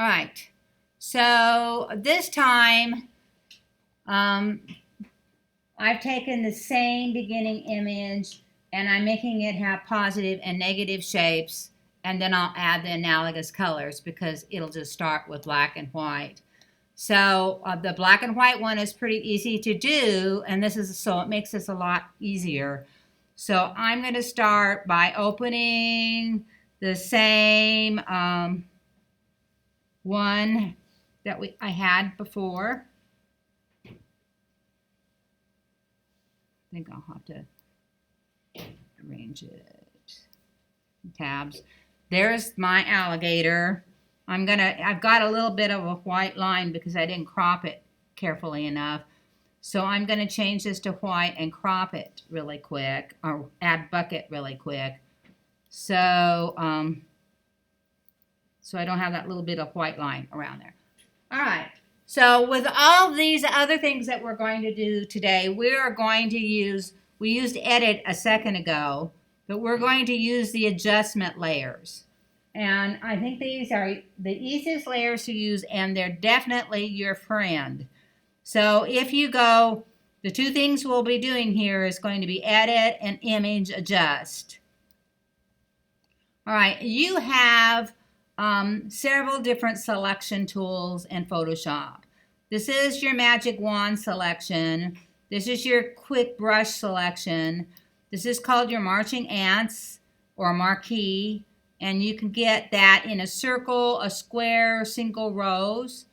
All right, so this time I've taken the same beginning image and I'm making it have positive and negative shapes, and then I'll add the analogous colors because it'll just start with black and white. So the black and white one is pretty easy to do, and so it makes this a lot easier. So I'm going to start by opening the same one that I had before. I think I'll have to arrange it. Tabs. There's my alligator. I've got a little bit of a white line because I didn't crop it carefully enough. So I'm going to change this to white and crop it really quick, or add bucket really quick. So, so I don't have that little bit of white line around there. All right. So with all these other things that we're going to do today, we used edit a second ago, but we're going to use the adjustment layers. And I think these are the easiest layers to use, and they're definitely your friend. So if you go, the two things we'll be doing here is going to be edit and image adjust. All right, you have several different selection tools in Photoshop. This is your magic wand selection. This is your quick brush selection. This is called your marching ants or marquee, and you can get that in a circle, a square, single rows.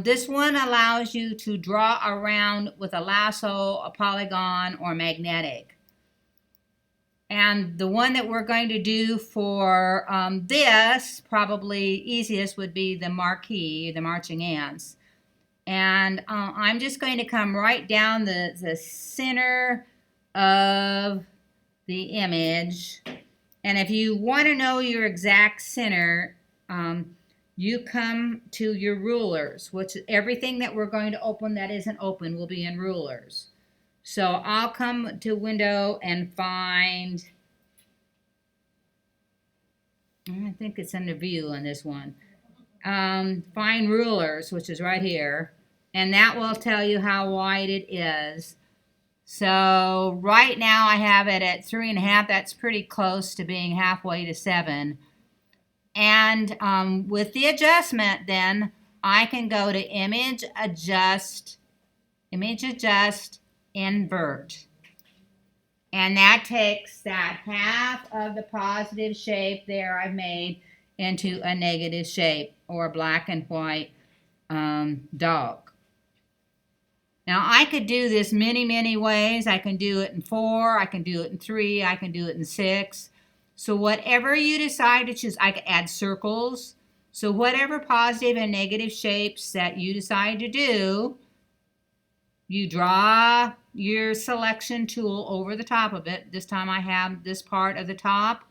This one allows you to draw around with a lasso, a polygon, or magnetic. And the one that we're going to do for this, probably easiest, would be the marquee, the marching ants. And I'm just going to come right down the center of the image. And if you want to know your exact center, you come to your rulers, which everything that we're going to open that isn't open will be in rulers. So I'll come to window and find, I think it's in the view on this one. Find rulers, which is right here, and that will tell you how wide it is. So right now I have it at 3.5. That's pretty close to being halfway to 7. And with the adjustment, then I can go to image adjust, invert. And that takes that half of the positive shape there I've made into a negative shape, or a black and white dog. Now I could do this many ways. I can do it in 4, I can do it in 3, I can do it in 6. So whatever you decide to choose, I could add circles. So whatever positive and negative shapes that you decide to do, you draw your selection tool over the top of it. This time I have this part of the top,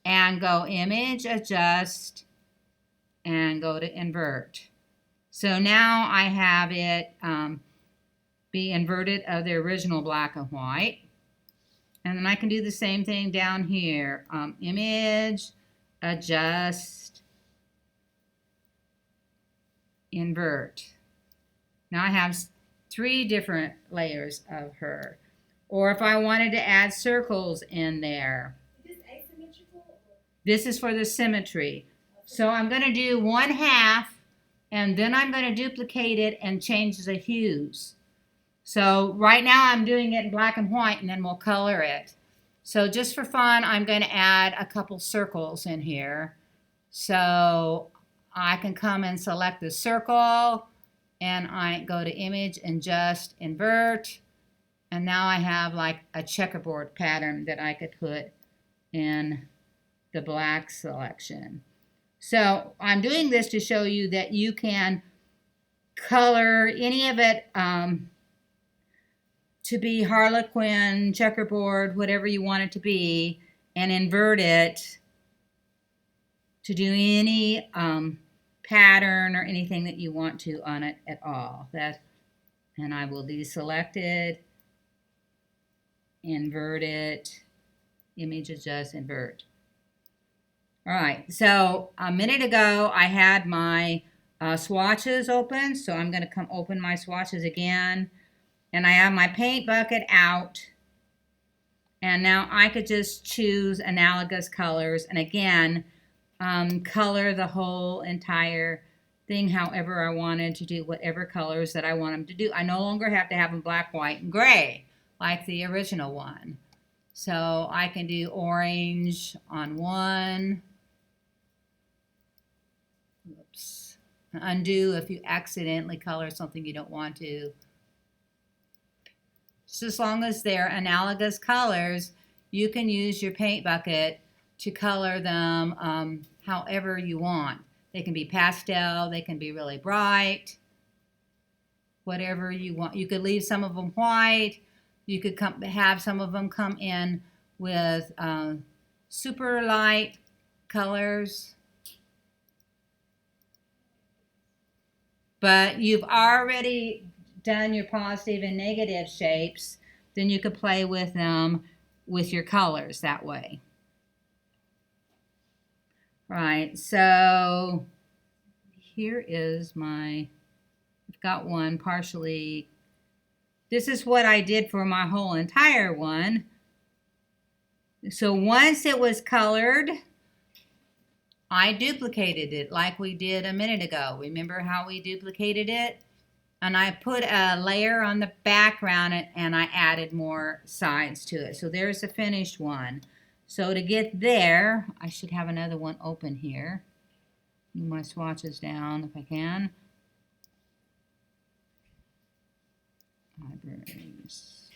and go image, adjust, and go to invert. So now I have it be inverted of the original black and white. And then I can do the same thing down here. Image, adjust, invert. Now I have 3 different layers of her. Or if I wanted to add circles in there. Is this asymmetrical? This is for the symmetry. So I'm going to do 1/2, and then I'm going to duplicate it and change the hues. So right now I'm doing it in black and white, and then we'll color it. So just for fun, I'm going to add a couple circles in here. So I can come and select the circle, and I go to image and just invert. And now I have like a checkerboard pattern that I could put in the black selection. So I'm doing this to show you that you can color any of it to be harlequin, checkerboard, whatever you want it to be, and invert it to do any pattern or anything that you want to on it at all. And I will deselect it, invert it, image adjust, invert. All right, so a minute ago I had my swatches open, so I'm going to come open my swatches again. And I have my paint bucket out. And now I could just choose analogous colors. And again, color the whole entire thing however I wanted to do, whatever colors that I want them to do. I no longer have to have them black, white, and gray like the original one. So I can do orange on one. Oops. Undo if you accidentally color something you don't want to. So as long as they're analogous colors, you can use your paint bucket to color them however you want. They can be pastel, they can be really bright, whatever you want. You could leave some of them white. You could have some of them come in with super light colors. But you've already done your positive and negative shapes, then you could play with them with your colors that way. Right, so here is my, I've got one partially, this is what I did for my whole entire one. So once it was colored, I duplicated it like we did a minute ago. Remember how we duplicated it? And I put a layer on the background and I added more sides to it. So there's the finished one. So to get there, I should have another one open here. Move my swatches down if I can. Libraries.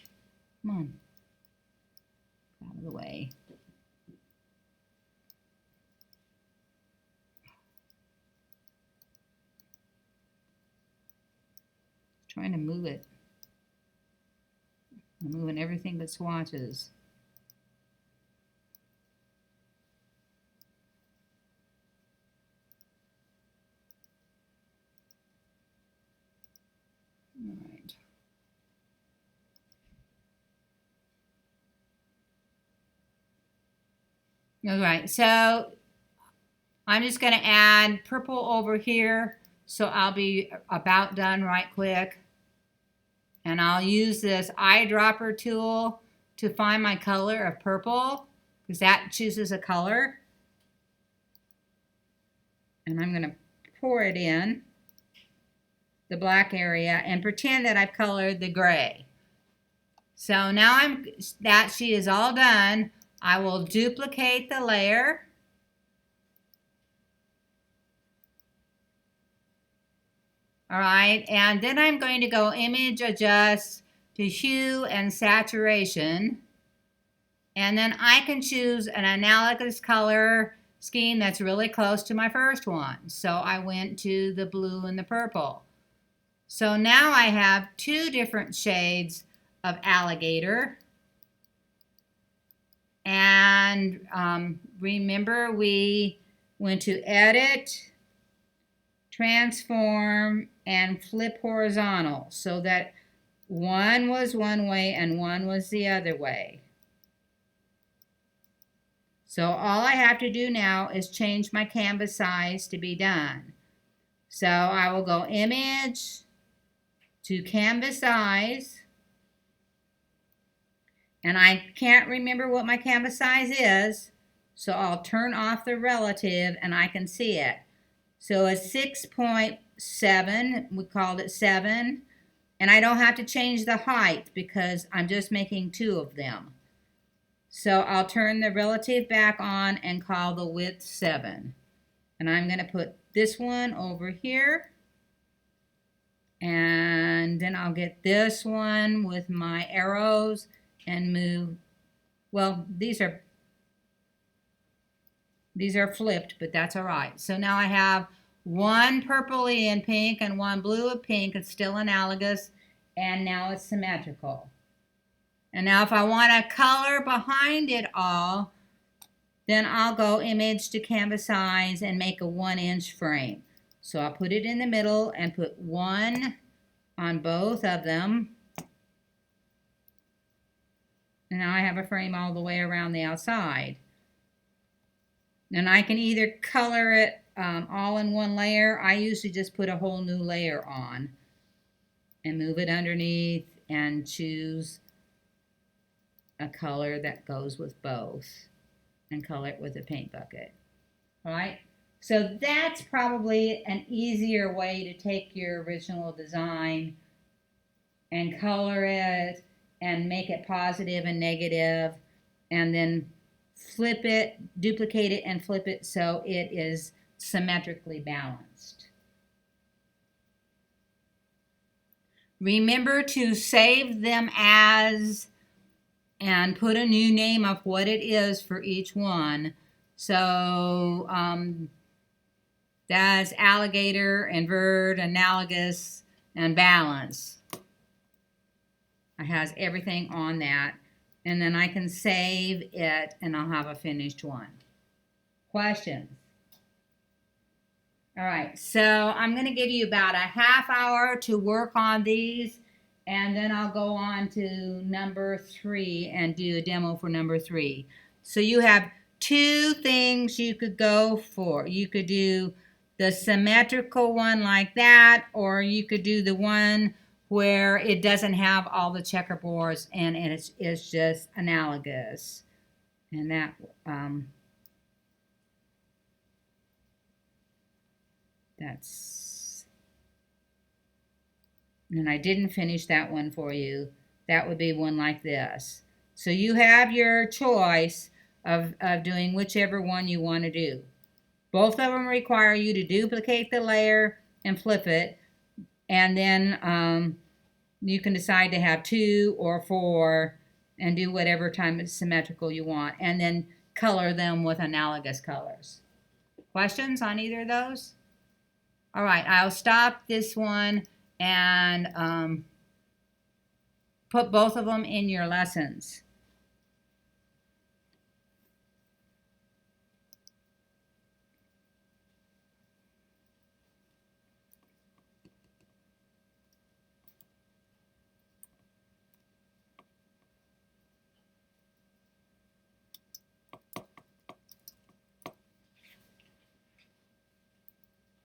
Come on. Out of the way. Trying to move it. I'm moving everything but swatches. All right. All right, so I'm just going to add purple over here, so I'll be about done right quick. And I'll use this eyedropper tool to find my color of purple, because that chooses a color. And I'm going to pour it in the black area and pretend that I've colored the gray. So now that she is all done, I will duplicate the layer. All right, and then I'm going to go image adjust to hue and saturation. And then I can choose an analogous color scheme that's really close to my first one. So I went to the blue and the purple. So now I have two different shades of alligator. And remember, we went to edit, transform, and flip horizontal so that one was one way and one was the other way. So all I have to do now is change my canvas size to be done. So I will go image to canvas size. And I can't remember what my canvas size is, so I'll turn off the relative and I can see it. So it's 6.7, we called it 7, and I don't have to change the height because I'm just making two of them. So I'll turn the relative back on and call the width 7. And I'm going to put this one over here. And then I'll get this one with my arrows and move. Well, these are flipped, but that's all right. So now I have one purpley and pink and one blue and pink. It's still analogous, and now it's symmetrical. And now if I want to color behind it all, then I'll go image to canvas size and make a 1-inch frame. So I'll put it in the middle and put 1 on both of them. And now I have a frame all the way around the outside. And I can either color it all in one layer. I usually just put a whole new layer on and move it underneath and choose a color that goes with both and color it with a paint bucket. All right? So that's probably an easier way to take your original design and color it and make it positive and negative, and then flip it, duplicate it, and flip it so it is symmetrically balanced. Remember to save them as and put a new name of what it is for each one. So that's alligator, invert, analogous, and balance. It has everything on that. And then I can save it and I'll have a finished one. Questions? All right, so I'm going to give you about a half hour to work on these, and then I'll go on to number 3 and do a demo for number 3. So you have 2 things you could go for. You could do the symmetrical one like that, or you could do the one where it doesn't have all the checkerboards and it's just analogous. And that and I didn't finish that one for you. That would be one like this. So you have your choice of doing whichever one you want to do. Both of them require you to duplicate the layer and flip it, and then you can decide to have 2 or 4 and do whatever time it's symmetrical you want, and then color them with analogous colors. Questions on either of those? All right, I'll stop this one and put both of them in your lessons.